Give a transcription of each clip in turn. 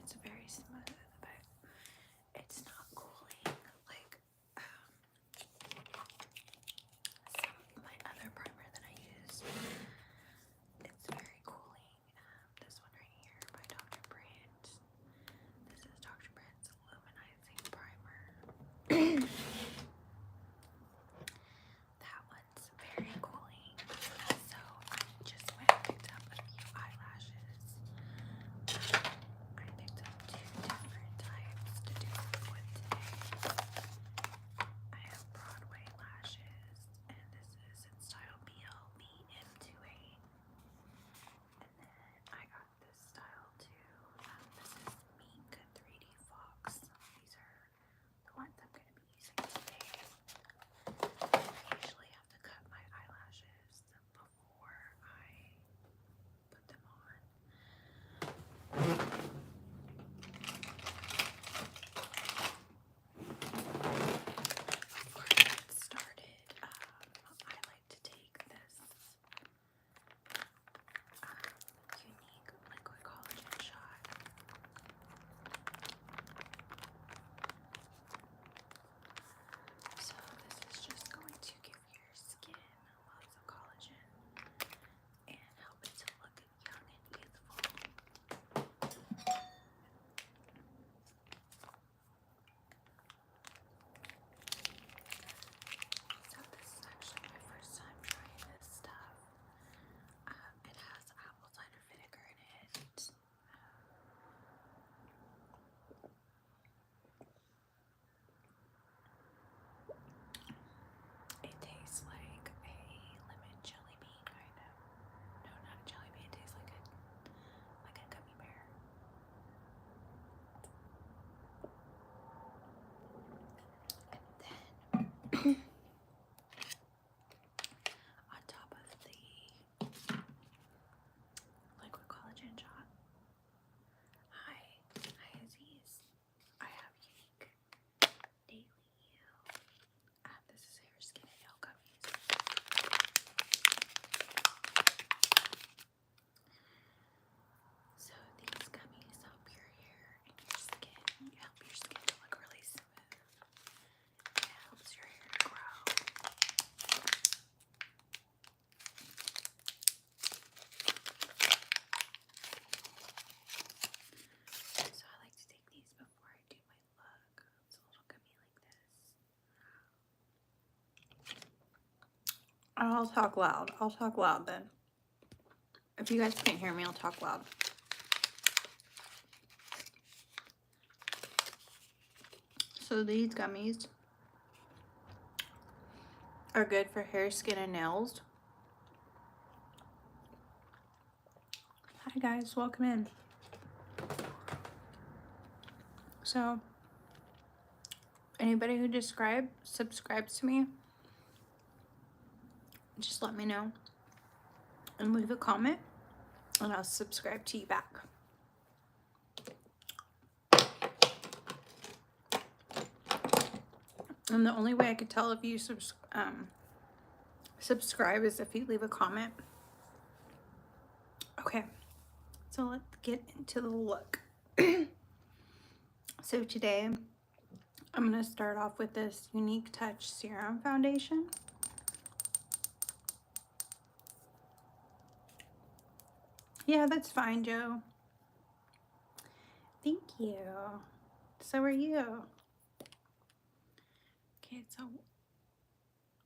it's very smooth, but it's not cooling like my other primer that I use. It's very cooling. This one right here by Dr. Brandt. This is Dr. Brandt's Luminizing Primer. That one's very cooling. So I just went and picked up a few eyelashes. I picked up 2 different types to do with today. I have Broadway lashes, and this is in style BLBM28. And then I got this style too. This is Mink 3D Fox. These are the ones I'm going to be using today. I usually have to cut my eyelashes before I put them on. Before I get started, I like to take this unique liquid collagen shot. So this is just going to give your skin lots of collagen and help it to look young and youthful. So this is actually my first time trying this stuff. It has apple cider vinegar in it. It tastes like a lemon jelly bean, kind of. No, not a jelly bean. It tastes like a gummy bear. And then on top of the liquid collagen shot, hi Aziz, I have unique daily you. This is hair, skin, and nail gummies. So these gummies help your hair and your skin, help your skin to look really smooth. It helps your hair to grow. So I like to take these before I do my look. It's a little gummy like this. I'll talk loud. I'll talk loud then. If you guys can't hear me, I'll talk loud. So these gummies are good for hair, skin, and nails. Hi guys, welcome in. So anybody who subscribes to me, just let me know and leave a comment and I'll subscribe to you back. And the only way I could tell if you subscribe is if you leave a comment. Okay, so let's get into the look. So today I'm going to start off with this Unique Touch Serum Foundation. Yeah, that's fine, Joe. Thank you. So are you. Okay, so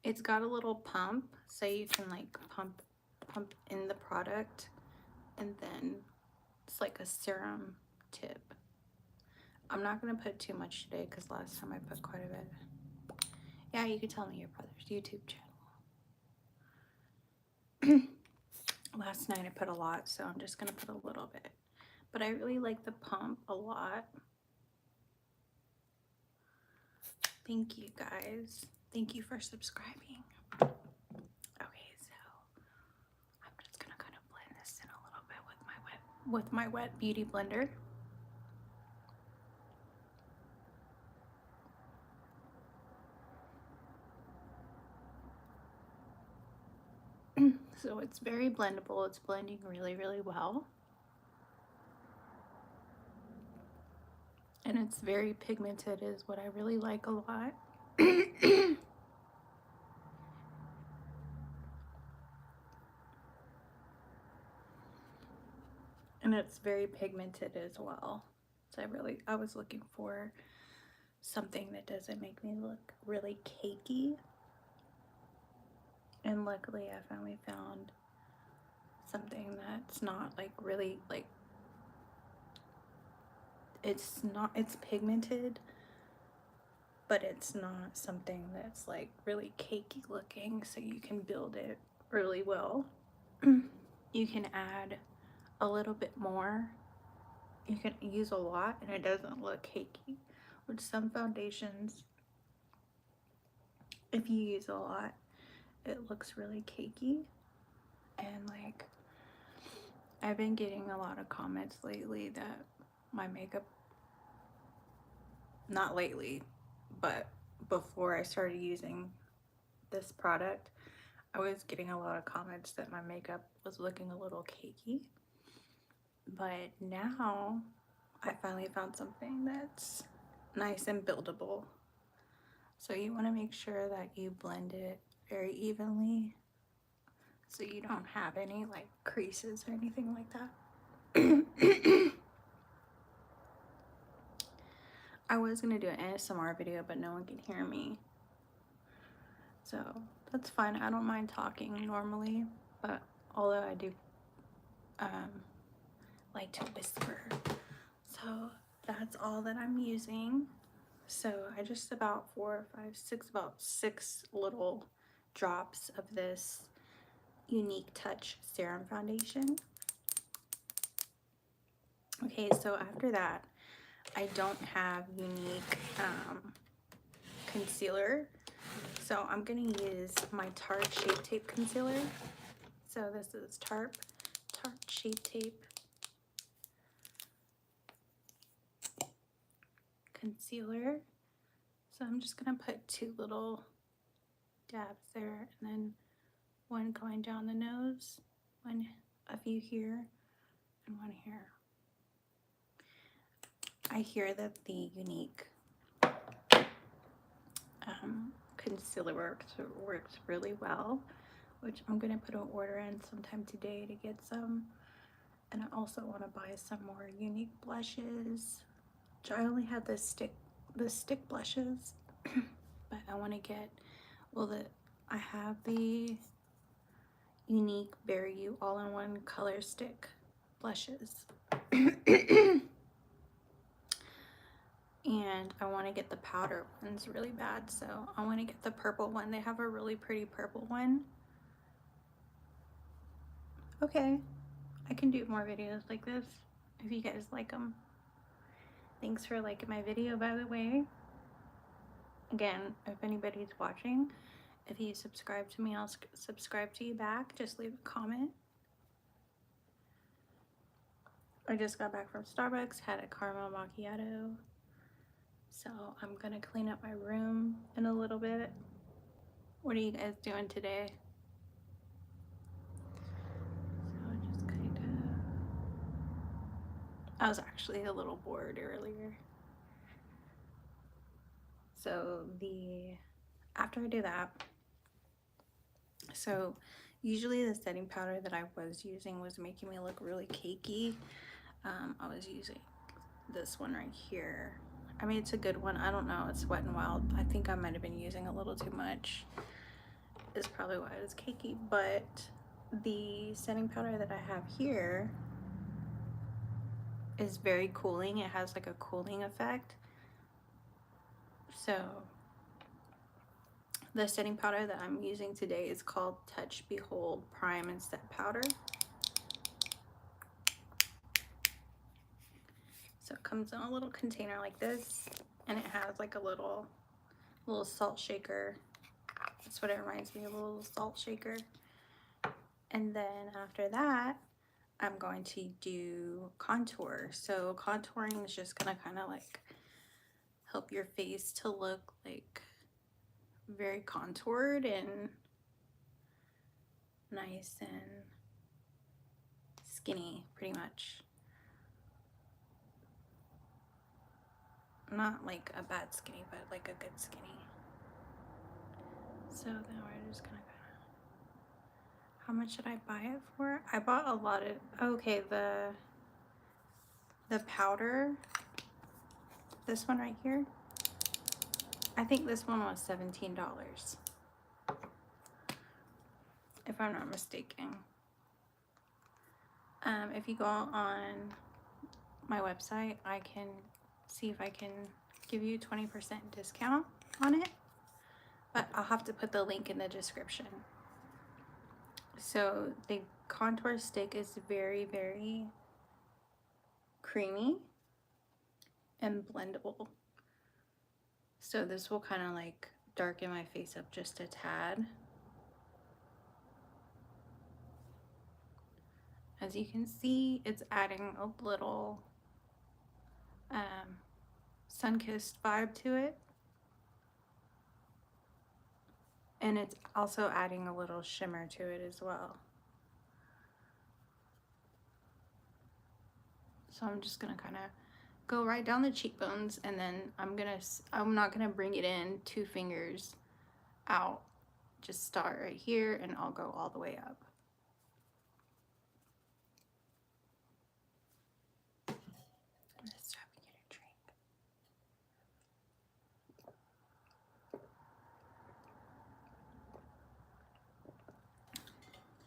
it's got a little pump, so you can like pump in the product, and then it's like a serum tip. I'm not gonna put too much today because last time I put quite a bit. Yeah, you could tell me your brother's YouTube channel. Last night I put a lot, so I'm just gonna put a little bit. But I really like the pump a lot. Thank you guys. Thank you for subscribing. Okay, so I'm just gonna kind of blend this in a little bit with my wet beauty blender. So it's very blendable. It's blending really, really well. And it's very pigmented is what I really like a lot. And it's very pigmented as well. So I was looking for something that doesn't make me look really cakey. And luckily I finally found something that's not like really like, it's pigmented, but it's not something that's like really cakey looking, so you can build it really well. You can add a little bit more, you can use a lot and it doesn't look cakey, which some foundations, if you use a lot, it looks really cakey. And like, I've been getting a lot of comments lately that my makeup, not lately, but before I started using this product, I was getting a lot of comments that my makeup was looking a little cakey. But now I finally found something that's nice and buildable. So you want to make sure that you blend it very evenly so you don't have any like creases or anything like that. I was gonna do an ASMR video, but no one can hear me, so that's fine. I don't mind talking normally, but although I do like to whisper. So that's all that I'm using. So I just about 4, 5, 6, about 6 little drops of this Unique Touch Serum Foundation. Okay, so after that, I don't have Unique concealer, so I'm gonna use my Tarte Shape Tape concealer. So this is Tarte Shape Tape concealer. So I'm just gonna put 2 little dabs there, and then one going down the nose, a few here, and one here. I hear that the Unique concealer works really well, which I'm gonna put an order in sometime today to get some. And I also want to buy some more Unique blushes. I only have the stick blushes, but I want to get, well, I have the Unique Berry You all-in-one color stick blushes. And I want to get the powder ones really bad, so I want to get the purple one. They have a really pretty purple one. Okay, I can do more videos like this if you guys like them. Thanks for liking my video, by the way. Again, if anybody's watching, if you subscribe to me, I'll subscribe to you back. Just leave a comment. I just got back from Starbucks, had a caramel macchiato. So I'm gonna clean up my room in a little bit. What are you guys doing today? So just kind of, I was actually a little bored earlier. So after I do that, so usually the setting powder that I was using was making me look really cakey. I was using this one right here. I mean, it's a good one. I don't know, it's Wet n Wild. I think I might have been using a little too much. Is probably why it was cakey. But the setting powder that I have here is very cooling. It has like a cooling effect. So the setting powder that I'm using today is called Touch Behold Prime and Set Powder. So it comes in a little container like this, and it has like a little salt shaker. That's what it reminds me of, a little salt shaker. And then after that, I'm going to do contour. So contouring is just gonna kind of like help your face to look like very contoured and nice and skinny, pretty much. Not like a bad skinny, but like a good skinny. So then we're just gonna how much did I buy it for? I bought a lot of, okay, the powder, this one right here, I think this one was $17, if I'm not mistaken. If you go on my website, I can see if I can give you 20% discount on it, but I'll have to put the link in the description. So the contour stick is very, very creamy and blendable. So this will kind of like darken my face up just a tad. As you can see, it's adding a little sun-kissed vibe to it. And it's also adding a little shimmer to it as well. So I'm just gonna kind of go right down the cheekbones, and then I'm not gonna bring it in 2 fingers out. Just start right here and I'll go all the way up. Let's stop and get a drink.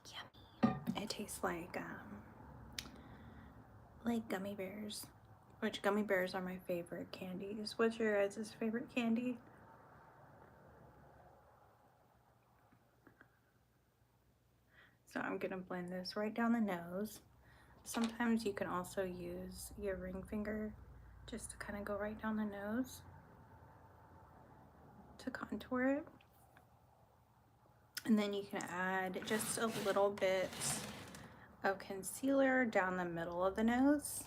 Yummy. It tastes like gummy bears, which gummy bears are my favorite candies. What's your guys' favorite candy? So I'm gonna blend this right down the nose. Sometimes you can also use your ring finger just to kind of go right down the nose to contour it. And then you can add just a little bit of concealer down the middle of the nose.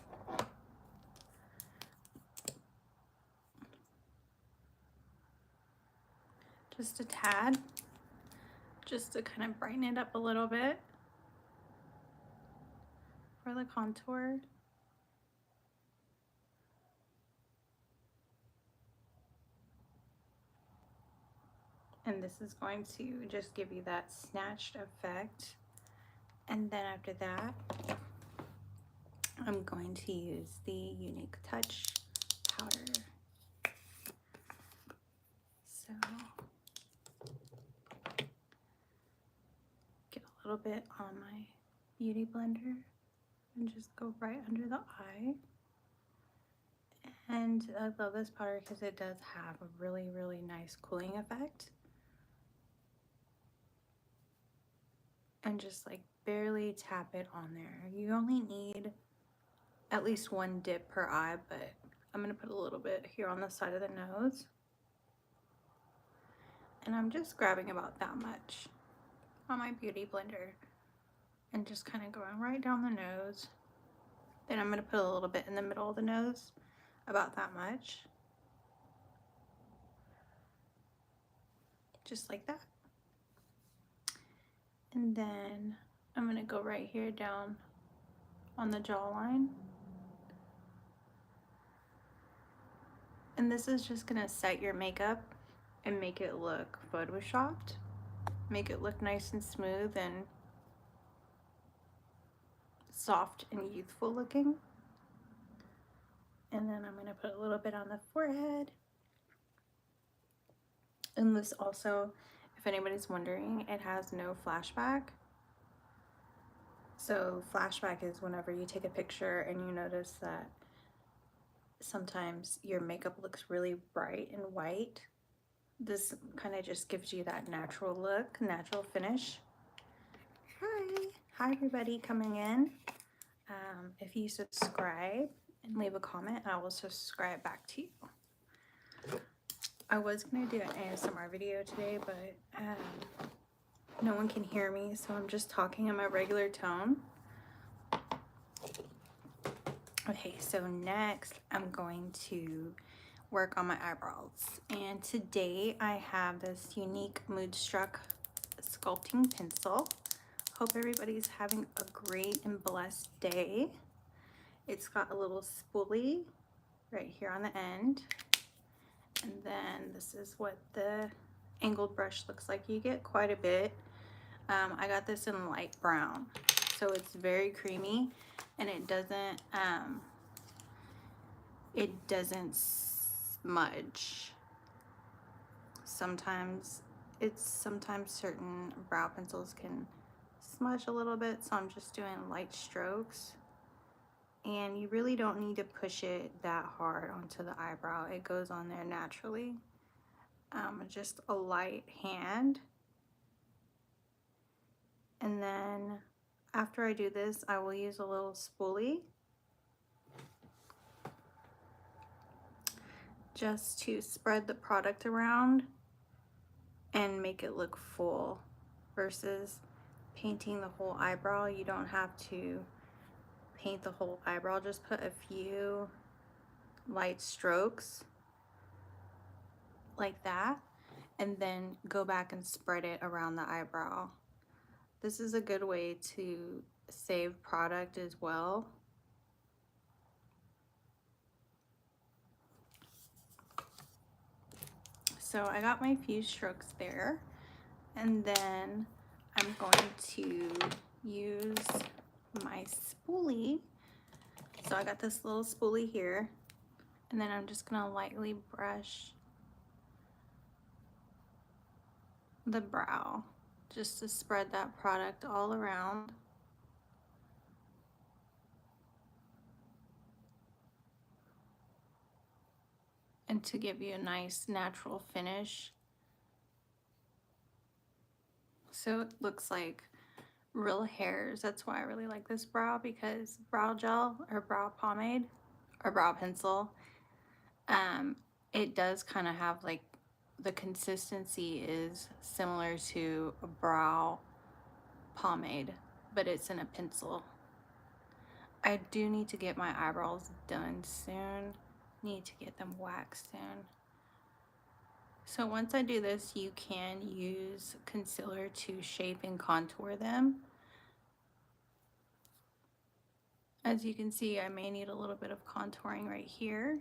Just a tad, just to kind of brighten it up a little bit for the contour. And this is going to just give you that snatched effect. And then after that, I'm going to use the Unique Touch powder. So get a little bit on my beauty blender and just go right under the eye. And I love this powder because it does have a really, really nice cooling effect. And just like barely tap it on there. You only need at least 1 dip per eye, but I'm gonna put a little bit here on the side of the nose. And I'm just grabbing about that much on my beauty blender and just kind of going right down the nose. Then I'm gonna put a little bit in the middle of the nose, about that much. Just like that. And then I'm gonna go right here down on the jawline. And this is just gonna set your makeup and make it look photoshopped. Make it look nice and smooth and soft and youthful looking. And then I'm gonna put a little bit on the forehead. And this also, if anybody's wondering, it has no flashback. So flashback is whenever you take a picture and you notice that sometimes your makeup looks really bright and white. This kind of just gives you that natural look, natural finish. Hi everybody coming in. If you subscribe and leave a comment, I will subscribe back to you. I was gonna do an ASMR video today, but no one can hear me, so I'm just talking in my regular tone. Okay, so next I'm going to work on my eyebrows. And today I have this Unique Moodstruck sculpting pencil. Hope everybody's having a great and blessed day. It's got a little spoolie right here on the end. then this is what the angled brush looks like. You get quite a bit. I got this in light brown, so it's very creamy, and it doesn't smudge. Sometimes certain brow pencils can smudge a little bit, so I'm just doing light strokes. And you really don't need to push it that hard onto the eyebrow. It goes on there naturally. Just a light hand. And then after I do this, I will use a little spoolie just to spread the product around and make it look full, versus painting the whole eyebrow. You don't have to paint the whole eyebrow, just put a few light strokes like that, and then go back and spread it around the eyebrow. This is a good way to save product as well. So I got my few strokes there, and then I'm going to use my spoolie. So I got this little spoolie here, and then I'm just gonna lightly brush the brow just to spread that product all around. And to give you a nice natural finish. So it looks like real hairs. That's why I really like this brow, because brow gel or brow pomade or brow pencil, it does kind of have like, the consistency is similar to a brow pomade, but it's in a pencil. I do need to get my eyebrows done soon. Need to get them waxed soon. So once I do this, you can use concealer to shape and contour them. As you can see, I may need a little bit of contouring right here.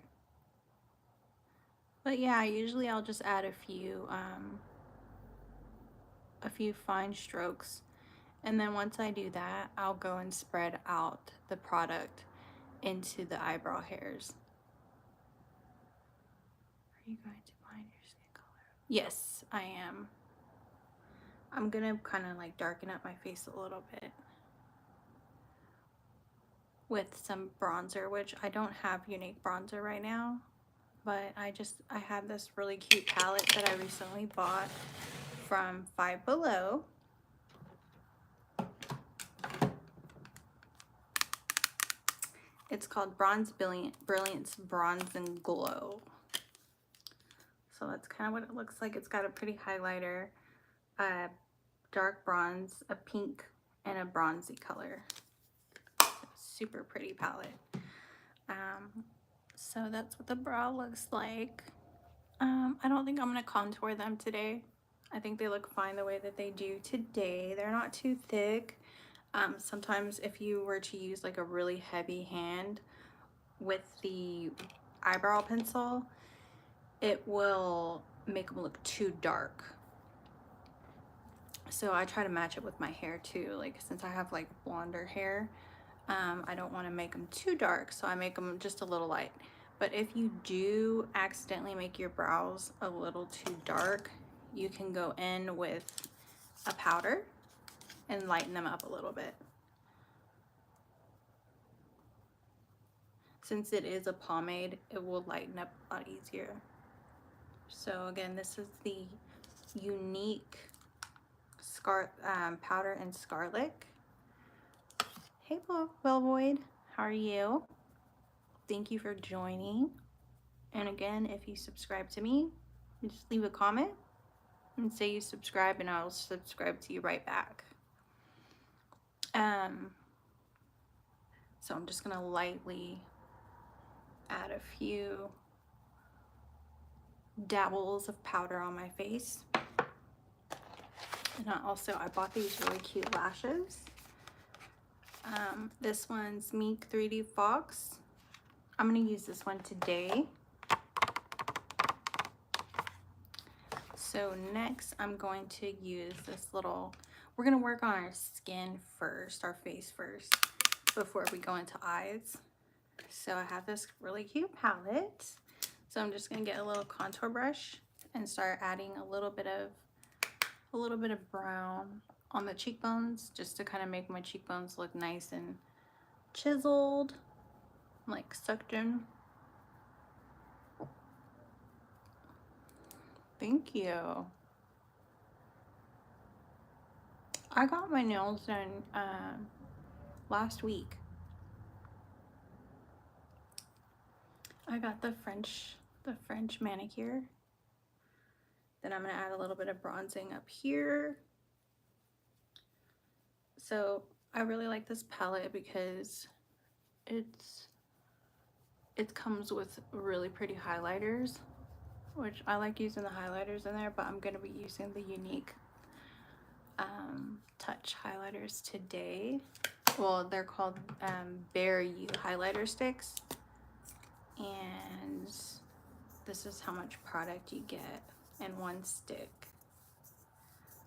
But yeah, usually I'll just add a few fine strokes. And then once I do that, I'll go and spread out the product into the eyebrow hairs. Are you going to bind your skin color? Yes, I am. I'm gonna kind of like darken up my face a little bit with some bronzer, which I don't have unique bronzer right now, but I have this really cute palette that I recently bought from Five Below. It's called Brilliance Bronze and Glow. So that's kind of what it looks like. It's got a pretty highlighter, dark bronze, a pink, and a bronzy color. Super pretty palette. So that's what the brow looks like. I don't think I'm gonna contour them today. I think they look fine the way that they do today. They're not too thick. Sometimes if you were to use like a really heavy hand with the eyebrow pencil, it will make them look too dark. So I try to match it with my hair too. Like, since I have like blonder hair, I don't want to make them too dark, so I make them just a little light. But if you do accidentally make your brows a little too dark, you can go in with a powder and lighten them up a little bit. Since it is a pomade, it will lighten up a lot easier. So again, this is the Unique Powder and Scarlet. Hey Bellvoid, how are you? Thank you for joining. And again, if you subscribe to me, just leave a comment and say you subscribe, and I'll subscribe to you right back. So I'm just gonna lightly add a few dabbles of powder on my face. And I bought these really cute lashes. This one's Meek 3D Fox. I'm gonna use this one today. So next I'm going to use this little, we're going to work on our skin first, our face first, before we go into eyes. So I have this really cute palette. So I'm just going to get a little contour brush and start adding a little bit of brown on the cheekbones, just to kind of make my cheekbones look nice and chiseled, like sucked in. Thank you. I got my nails done last week. I got the French manicure. Then I'm gonna add a little bit of bronzing up here. So I really like this palette because it comes with really pretty highlighters, which I like using the highlighters in there, but I'm gonna be using the Unique Touch highlighters today. Well, they're called Bare You highlighter sticks, and this is how much product you get in one stick.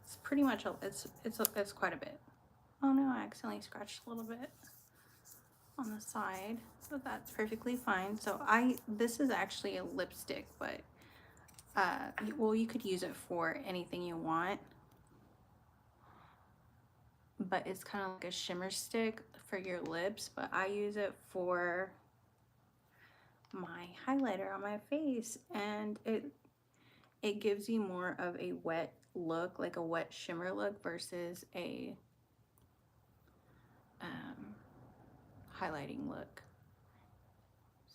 It's pretty much it's quite a bit. Oh no, I accidentally scratched a little bit on the side, but that's perfectly fine. So this is actually a lipstick, but well, you could use it for anything you want, but it's kind of like a shimmer stick for your lips, but I use it for my highlighter on my face, and it gives you more of a wet look, like a wet shimmer look, versus a highlighting look.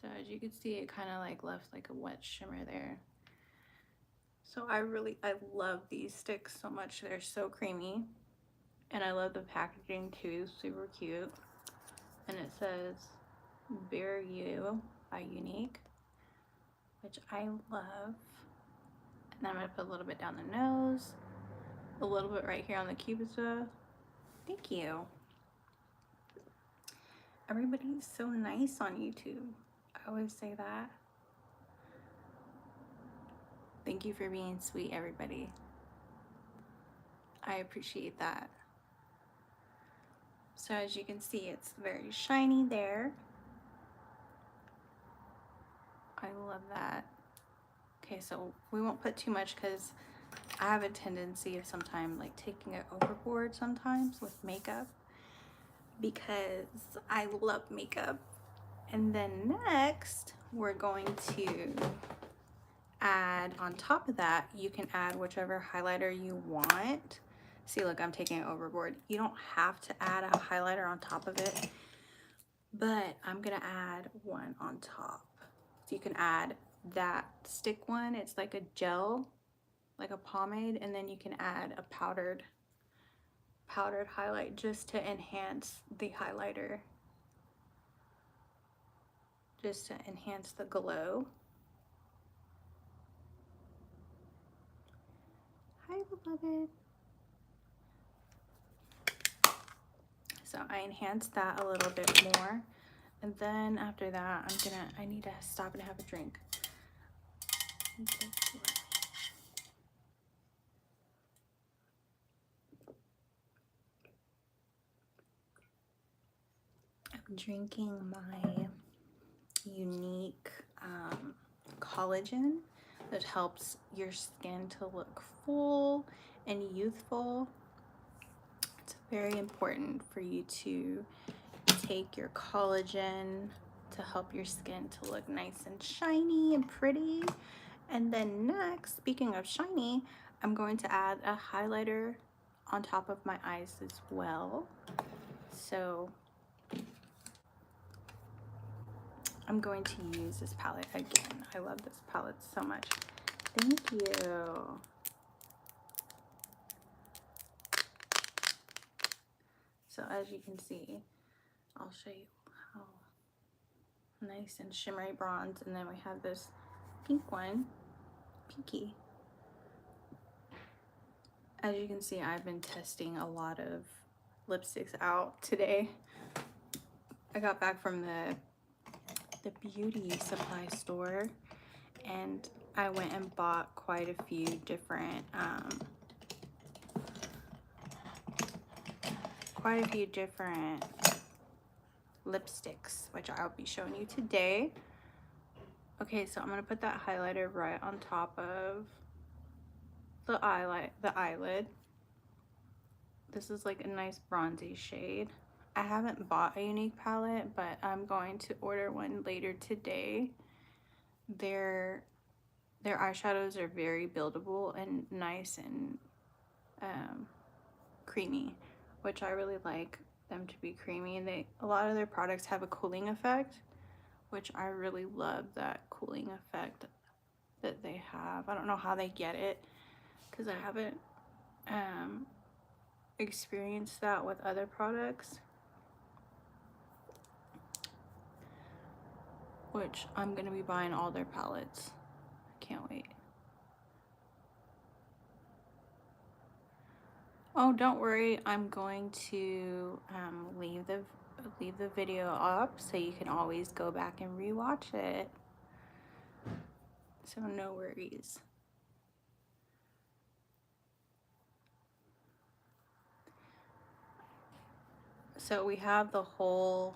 So as you can see, it kind of like left like a wet shimmer there. So I love these sticks so much. They're so creamy, and I love the packaging too, super cute. And it says Bare You by Unique, which I love. And then I'm gonna put a little bit down the nose, a little bit right here on the cupida. Thank you. Everybody's so nice on YouTube. I always say that. Thank you for being sweet, everybody. I appreciate that. So as you can see, it's very shiny there. I love that. Okay, so we won't put too much because I have a tendency of sometimes like taking it overboard sometimes with makeup, because I love makeup. And then next we're going to add, on top of that, you can add whichever highlighter you want. See, look, I'm taking it overboard. You don't have to add a highlighter on top of it, but I'm gonna add one on top. So you can add that stick one. It's like a gel, like a pomade, and then you can add a powdered highlight just to enhance the highlighter, just to enhance the glow. Hi, beloved. So I enhanced that a little bit more, and then after that I need to stop and have a drink. I'm drinking my Unique collagen that helps your skin to look full and youthful. It's very important for you to take your collagen to help your skin to look nice and shiny and pretty. And then next, speaking of shiny, I'm going to add a highlighter on top of my eyes as well. So I'm going to use this palette again. I love this palette so much. Thank you. So as you can see, I'll show you how nice and shimmery bronze. And then we have this pink one, pinky. As you can see, I've been testing a lot of lipsticks out today. I got back from the beauty supply store, and I went and bought quite a few different lipsticks, which I'll be showing you today. Okay, so I'm gonna put that highlighter right on top of the eyelid. This is like a nice bronzy shade. I haven't bought a Unique palette, but I'm going to order one later today. Their eyeshadows are very buildable and nice and creamy, which I really like them to be creamy. And a lot of their products have a cooling effect, which I really love that cooling effect that they have. I don't know how they get it because I haven't experienced that with other products, which I'm gonna be buying all their palettes. Can't wait. Oh, don't worry, I'm going to leave the video up so you can always go back and rewatch it. So no worries. So we have the whole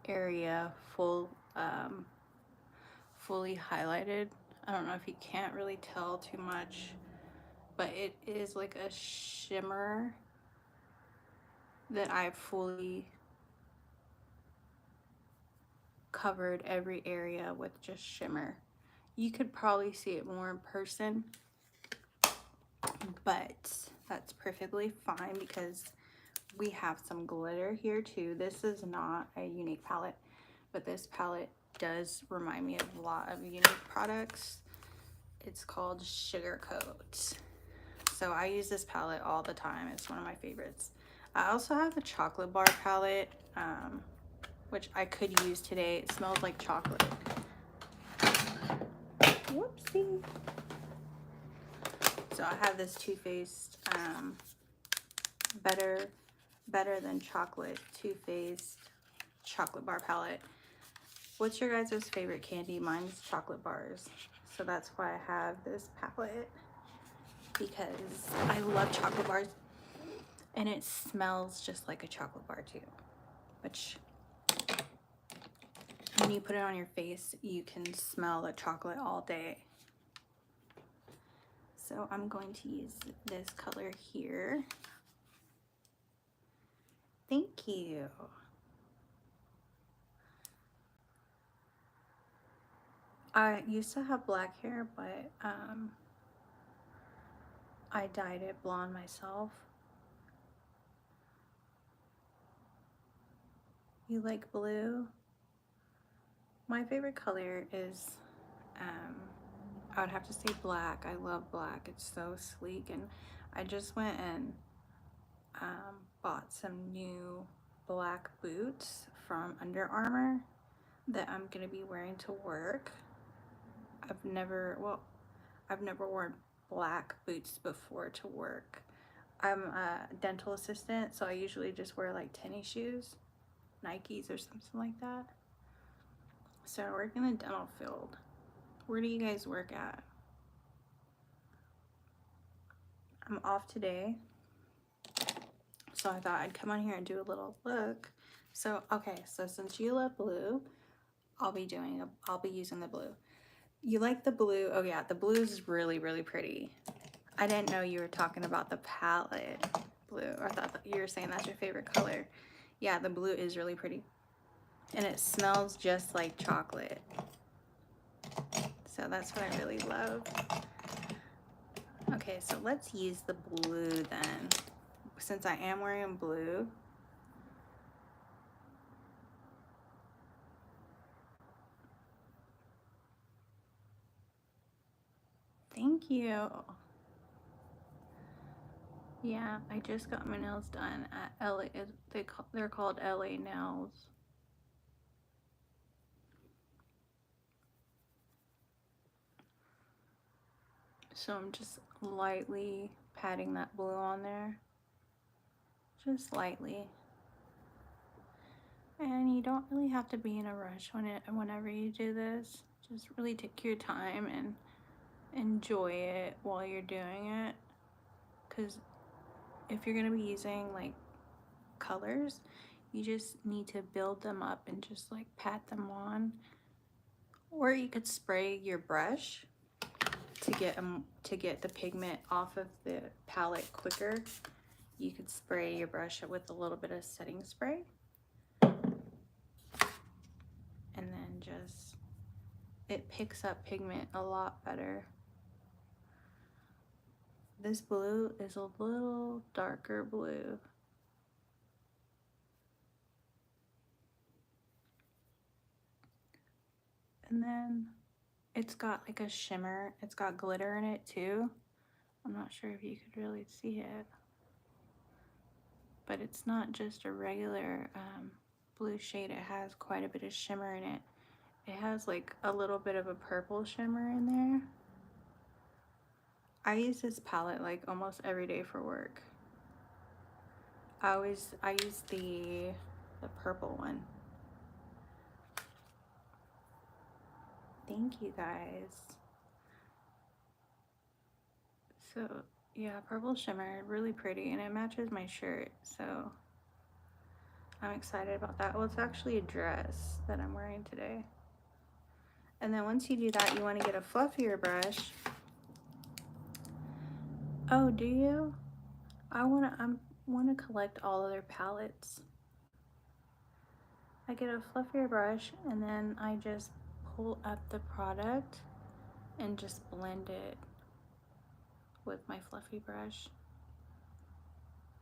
area fully highlighted. I don't know if you can't really tell too much, but it is like a shimmer that I've fully covered every area with just shimmer. You could probably see it more in person, but that's perfectly fine because we have some glitter here too. This is not a Unique palette, but this palette does remind me of a lot of Unique products. It's called Sugar Coat. So I use this palette all the time. It's one of my favorites. I also have a chocolate bar palette, which I could use today. It smells like chocolate. Whoopsie. So I have this Too Faced better than chocolate Too Faced chocolate bar palette. What's your guys' favorite candy? Mine's chocolate bars. So that's why I have this palette, because I love chocolate bars and it smells just like a chocolate bar too, which when you put it on your face, you can smell the chocolate all day. So I'm going to use this color here. Thank you. I used to have black hair, but I dyed it blonde myself. You like blue? My favorite color is, I would have to say black. I love black. It's so sleek, and I just went and bought some new black boots from Under Armour that I'm gonna be wearing to work. I've never worn black boots before to work. I'm a dental assistant, so I usually just wear like tennis shoes, Nikes or something like that. So I work in the dental field. Where do you guys work at? I'm off today, so I thought I'd come on here and do a little look. So okay, so since you love blue, I'll be using the blue. You like the blue? Oh yeah, the blue is really, really pretty. I didn't know you were talking about the palette blue. I thought that you were saying that's your favorite color. Yeah, the blue is really pretty. And it smells just like chocolate. So that's what I really love. Okay, so let's use the blue then. Since I am wearing blue, thank you. Yeah, I just got my nails done at LA. They're called LA Nails. So I'm just lightly patting that blue on there. Just lightly. And you don't really have to be in a rush whenever you do this. Just really take your time and enjoy it while you're doing it, because if you're going to be using like colors, you just need to build them up and just like pat them on, or you could spray your brush to get the pigment off of the palette quicker. You could spray your brush with a little bit of setting spray, and then just, it picks up pigment a lot better. This blue is a little darker blue. And then it's got like a shimmer. It's got glitter in it too. I'm not sure if you could really see it, but it's not just a regular blue shade. It has quite a bit of shimmer in it. It has like a little bit of a purple shimmer in there. I use this palette like almost every day for work. I use the purple one. Thank you guys. So yeah, purple shimmer, really pretty, and it matches my shirt, so I'm excited about that. Well, it's actually a dress that I'm wearing today. And then once you do that, you want to get a fluffier brush. Oh, do you? I want to collect all of their palettes. I get a fluffier brush, and then I just pull up the product and just blend it with my fluffy brush.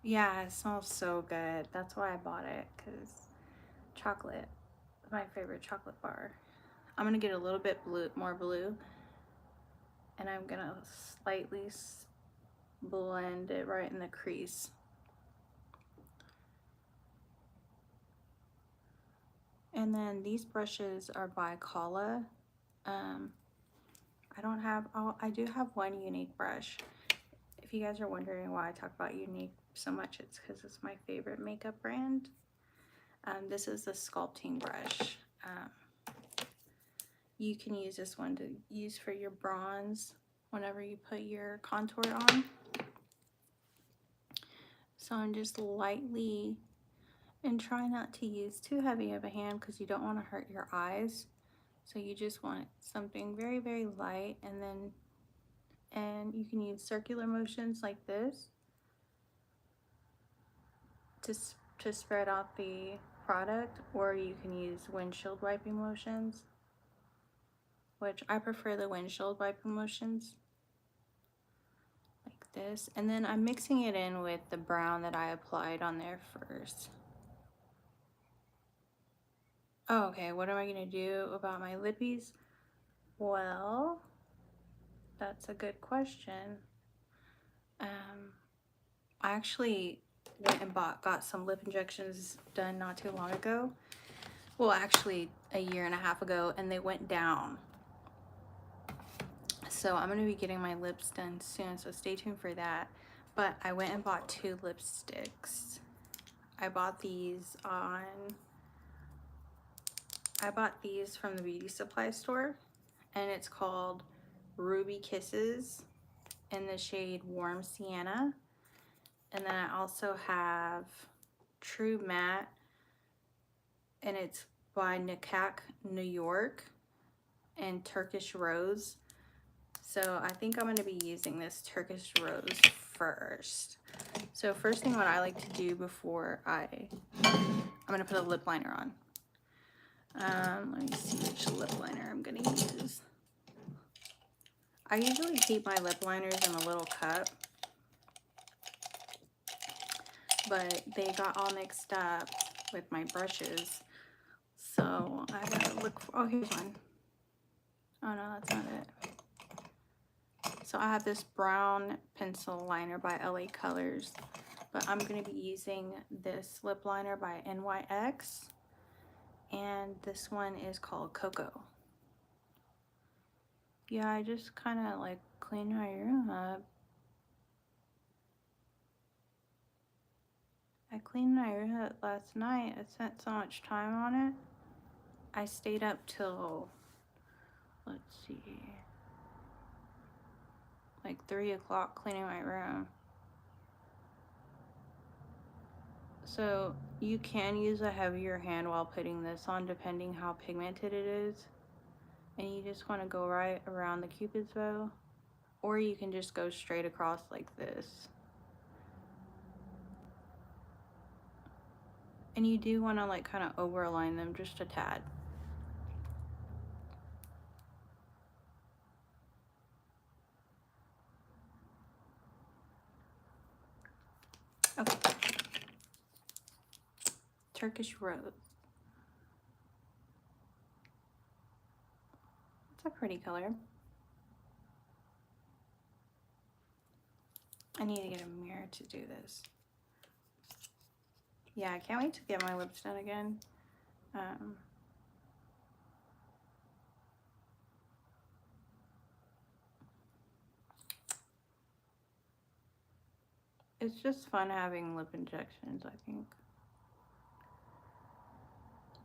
Yeah, it smells so good. That's why I bought it, because chocolate is my favorite chocolate bar. I'm gonna get a little bit more blue, and I'm gonna slightly blend it right in the crease. And then these brushes are by Kala. I do have one Unique brush. If you guys are wondering why I talk about Unique so much, it's because it's my favorite makeup brand. This is the sculpting brush. You can use this one to use for your bronze whenever you put your contour on. So I'm just lightly, and try not to use too heavy of a hand because you don't want to hurt your eyes. So you just want something very, very light, and you can use circular motions like this to spread out the product, or you can use windshield wiping motions, which I prefer the windshield wiping motions like this. And then I'm mixing it in with the brown that I applied on there first. Oh, okay, what am I gonna do about my lippies? Well, that's a good question. I actually went and got some lip injections done not too long ago. Well, actually a year and a half ago, and they went down. So I'm gonna be getting my lips done soon, so stay tuned for that. But I went and bought 2 lipsticks. I bought these from the beauty supply store, and it's called Ruby Kisses in the shade Warm Sienna. And then I also have True Matte, and it's by Nakak, New York, and Turkish Rose. So I think I'm going to be using this Turkish Rose first. So first thing what I like to do before I'm going to put a lip liner on. Let me see which lip liner I'm going to use. I usually keep my lip liners in a little cup, but they got all mixed up with my brushes. So I gotta look for, oh, here's one. Oh no, that's not it. So I have this brown pencil liner by LA Colors, but I'm gonna be using this lip liner by NYX, and this one is called Cocoa. Yeah, I just kind of like clean my room up. I cleaned my room up last night. I spent so much time on it. I stayed up till, let's see, like 3 o'clock cleaning my room. So you can use a heavier hand while putting this on depending how pigmented it is. And you just want to go right around the cupid's bow, or you can just go straight across like this. And you do want to like kind of over-align them just a tad. Okay. Turkish rose. It's a pretty color. I need to get a mirror to do this. Yeah, I can't wait to get my lips done again. It's just fun having lip injections, I think.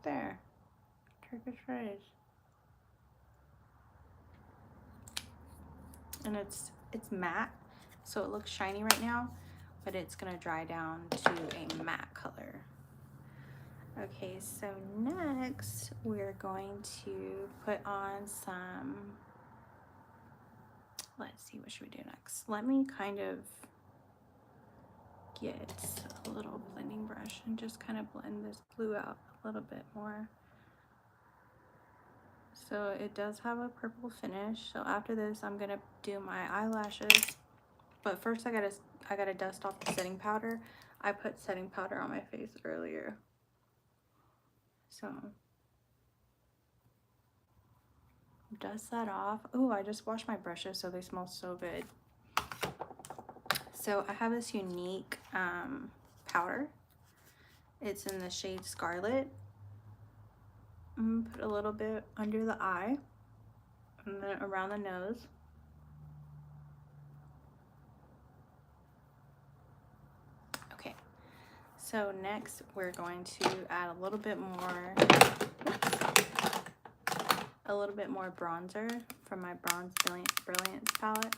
There. Turkish rose. And it's matte, so it looks shiny right now, but it's gonna dry down to a matte color. Okay, so next we're going to put on some, let's see, what should we do next? Let me kind of get a little blending brush and just kind of blend this blue out a little bit more. So it does have a purple finish. So after this, I'm gonna do my eyelashes. But first I gotta dust off the setting powder. I put setting powder on my face earlier. So dust that off. Oh, I just washed my brushes so they smell so good. So I have this unique powder. It's in the shade Scarlet. I'm gonna put a little bit under the eye and then around the nose. Okay, so next we're going to add a little bit more bronzer from my Bronze Brilliance palette.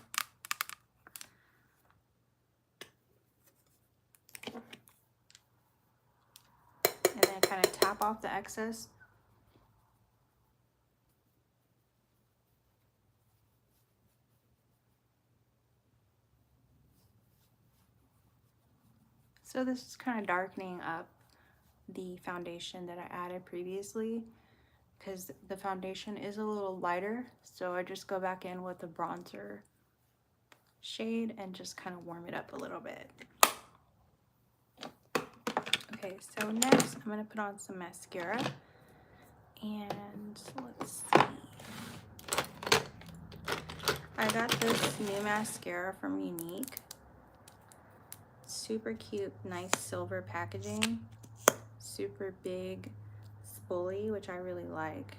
And then kind of tap off the excess. So this is kind of darkening up the foundation that I added previously, because the foundation is a little lighter, so I just go back in with the bronzer shade and just kind of warm it up a little bit. Okay, so next I'm going to put on some mascara, and let's see. I got this new mascara from Unique. Super cute, nice silver packaging. Super big spoolie, which I really like.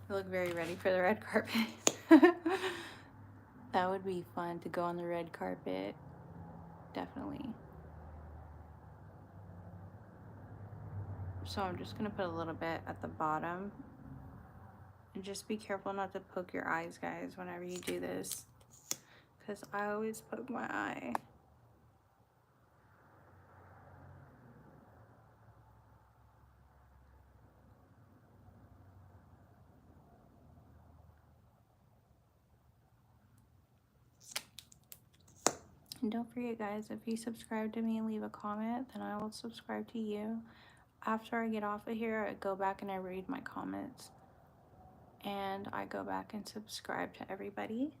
I look very ready for the red carpet. That would be fun to go on the red carpet. Definitely. So I'm just gonna put a little bit at the bottom. And just be careful not to poke your eyes, guys, whenever you do this, because I always poke my eye. And don't forget, guys, if you subscribe to me and leave a comment, then I will subscribe to you. After I get off of here, I go back and I read my comments. And I go back and subscribe to everybody,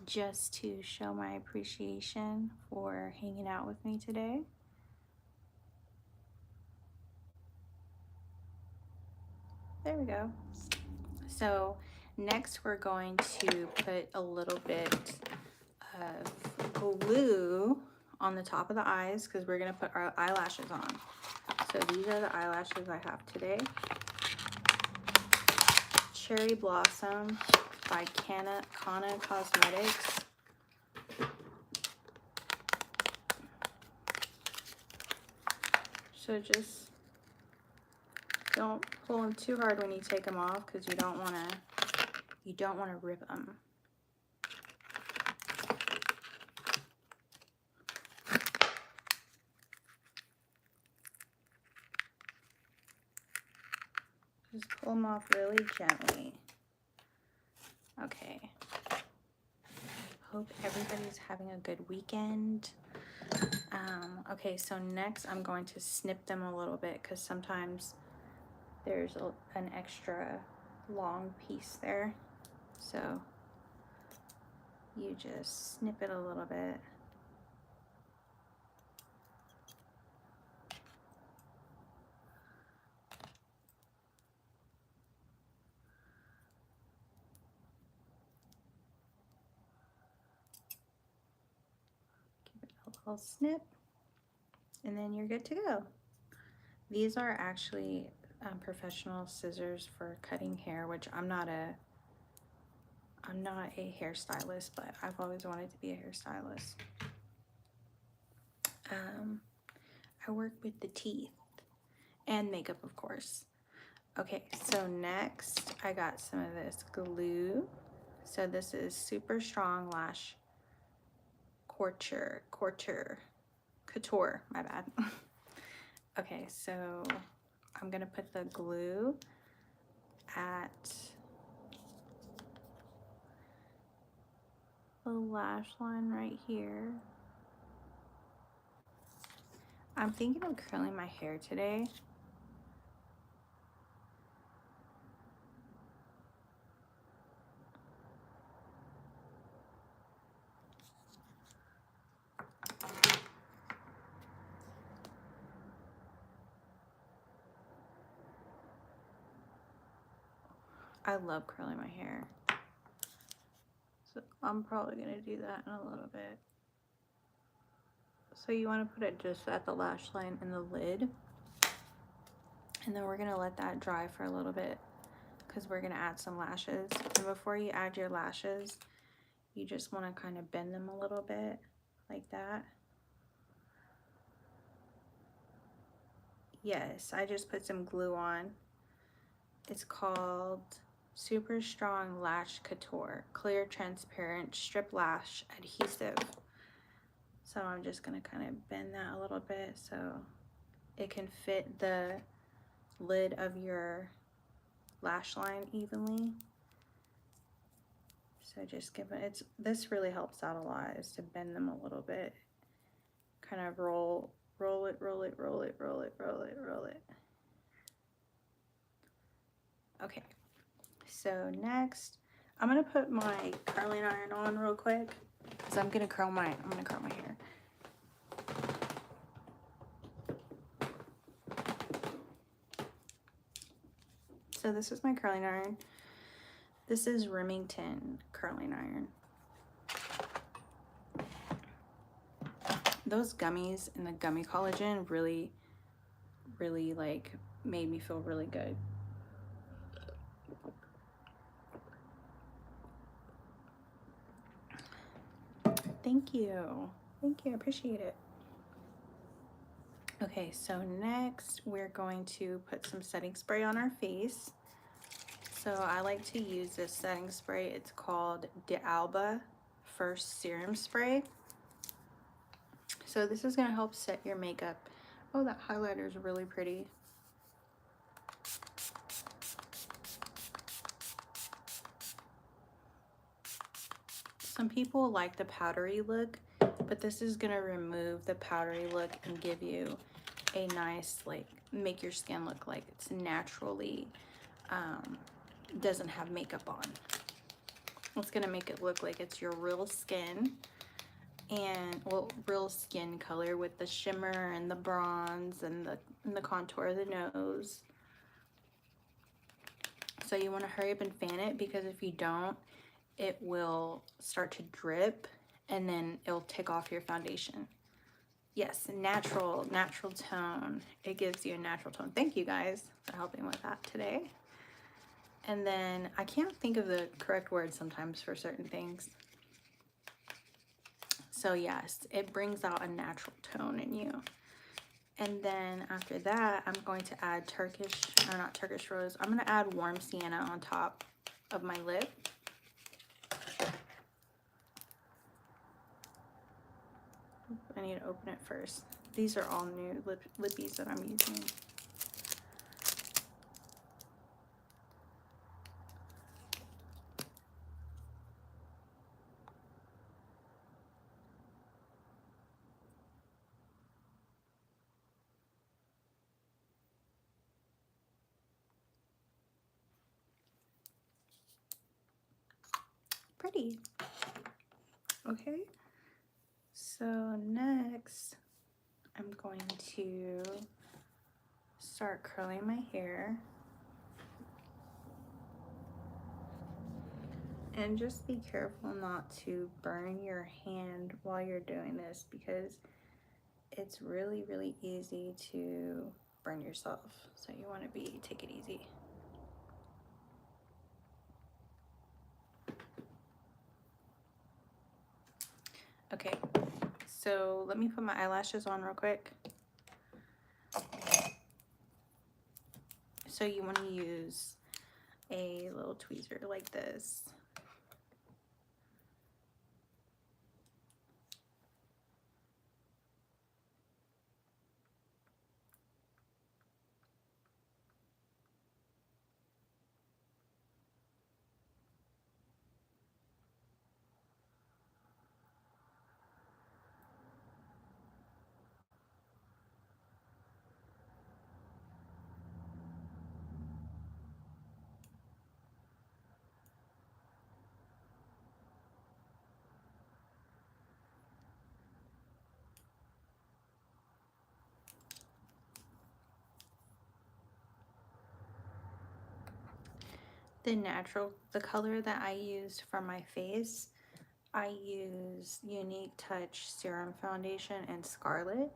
just to show my appreciation for hanging out with me today. There we go. So next we're going to put a little bit of glue on the top of the eyes, because we're going to put our eyelashes on. So these are the eyelashes I have today. Cherry Blossom by Kana Cosmetics. So just don't pull them too hard when you take them off, because you don't want to You don't want to rip them. Just pull them off really gently. Okay. Hope everybody's having a good weekend. Okay, so next I'm going to snip them a little bit because sometimes there's an extra long piece there. So you just snip it a little bit. Give it a little snip, and then you're good to go. These are actually professional scissors for cutting hair, which I'm not a hairstylist, but I've always wanted to be a hairstylist. I work with the teeth and makeup, of course. Okay, so next I got some of this glue. So this is super strong lash couture, my bad. Okay, so I'm gonna put the glue at the lash line right here. I'm thinking of curling my hair today. I love curling my hair. So I'm probably gonna do that in a little bit. So you want to put it just at the lash line and the lid. And then we're gonna let that dry for a little bit because we're gonna add some lashes. And before you add your lashes, you just want to kind of bend them a little bit like that. Yes, I just put some glue on. It's called Super Strong Lash Couture Clear Transparent Strip Lash Adhesive. So I'm just gonna kind of bend that a little bit so it can fit the lid of your lash line evenly. So just give it, this really helps out a lot, is to bend them a little bit. Kind of roll it. Okay, so next I'm gonna put my curling iron on real quick because I'm gonna curl my hair. So this is my curling iron. This is Remington curling iron. Those gummies and the gummy collagen really like made me feel really good. Thank you, I appreciate it. Okay, so next we're going to put some setting spray on our face. So I like to use this setting spray. It's called D'Alba First Serum Spray. So this is gonna help set your makeup. Oh, that highlighter is really pretty. Some people like the powdery look, but this is gonna remove the powdery look and give you a nice, like, make your skin look like it's naturally doesn't have makeup on. It's gonna make it look like it's your real skin, and well, real skin color with the shimmer and the bronze and the contour of the nose. So you want to hurry up and fan it, because if you don't, it will start to drip and then it'll take off your foundation. Yes, natural tone. It gives you a natural tone. Thank you guys for helping with that today. And then I can't think of the correct word sometimes for certain things. So yes, it brings out a natural tone in you. And then after that, I'm going to add not Turkish rose. I'm going to add warm sienna on top of my lip. I need to open it first. These are all new lippies that I'm using. Pretty. Okay. So next, I'm going to start curling my hair. And just be careful not to burn your hand while you're doing this, because it's really, really easy to burn yourself. So you want to take it easy. Okay, so let me put my eyelashes on real quick. So you want to use a little tweezer like this. The color that I used for my face, I use Unique Touch Serum Foundation in Scarlet.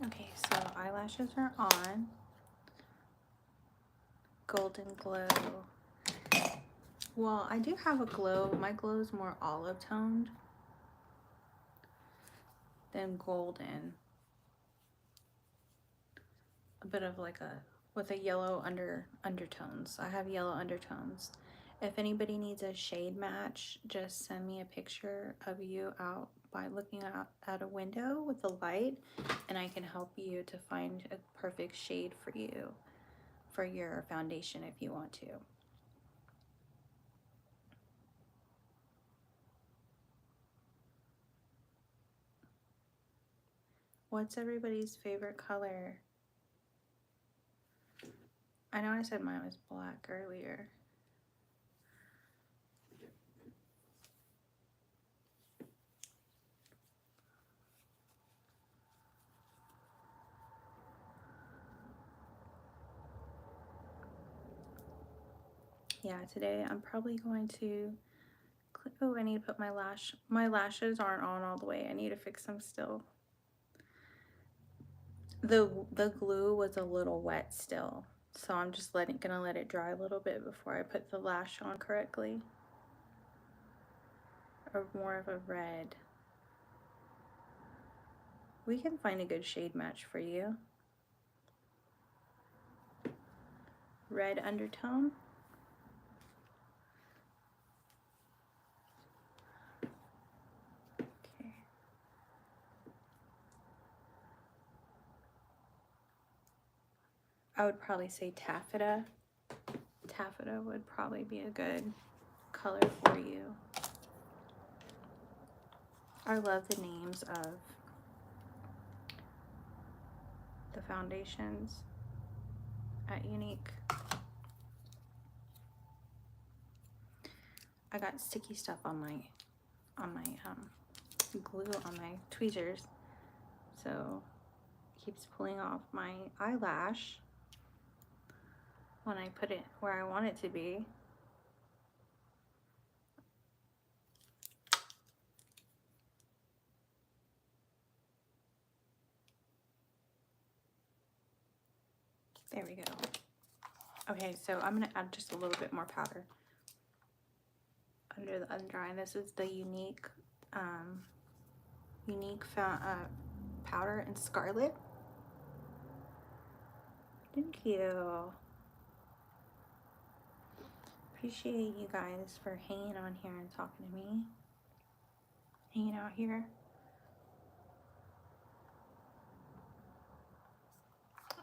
Okay, so eyelashes are on. Golden glow. Well, I do have a glow. My glow is more olive toned than golden. A bit of like with a yellow undertones. I have yellow undertones. If anybody needs a shade match, just send me a picture of you out by looking out at a window with the light, and I can help you to find a perfect shade for you for your foundation if you want to. What's everybody's favorite color? I know I said mine was black earlier. Yeah, today I'm probably going to, oh, I need to put my lashes aren't on all the way. I need to fix them still. The glue was a little wet still, so I'm just gonna let it dry a little bit before I put the lash on correctly. Or more of a red. We can find a good shade match for you. Red undertone. Okay. I would probably say taffeta. Taffeta would probably be a good color for you. I love the names of the foundations at Unique. I got sticky stuff on my glue on my tweezers, so it keeps pulling off my eyelash when I put it where I want it to be. There we go. Okay, so I'm gonna add just a little bit more powder under the under eye. This is the Unique powder and scarlet. Thank you. Appreciate you guys for hanging on here and talking to me. Hanging out here.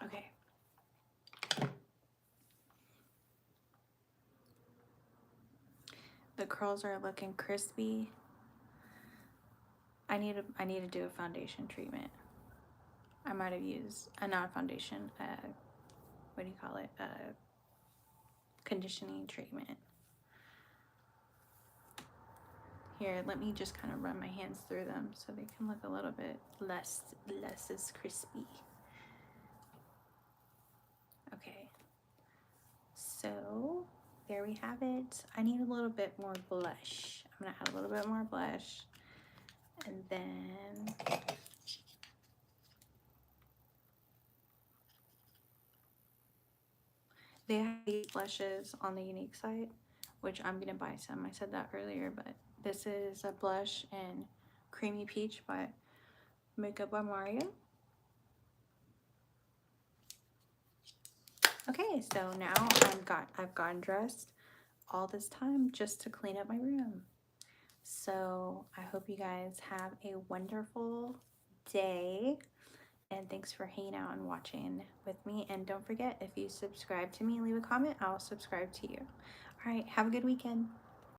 Okay. The curls are looking crispy. I need to do a foundation treatment. I might have used not a foundation, what do you call it? Conditioning treatment. Here, let me just kind of run my hands through them so they can look a little bit less as crispy. Okay, so there we have it. I need a little bit more blush. I'm gonna add a little bit more blush, and then they have these blushes on the Unique site, which I'm gonna buy some. I said that earlier, but this is a blush in Creamy Peach by Makeup by Mario. Okay, so now I've gotten dressed all this time just to clean up my room. So I hope you guys have a wonderful day, and thanks for hanging out and watching with me. And don't forget, if you subscribe to me, leave a comment, I'll subscribe to you. All right, have a good weekend.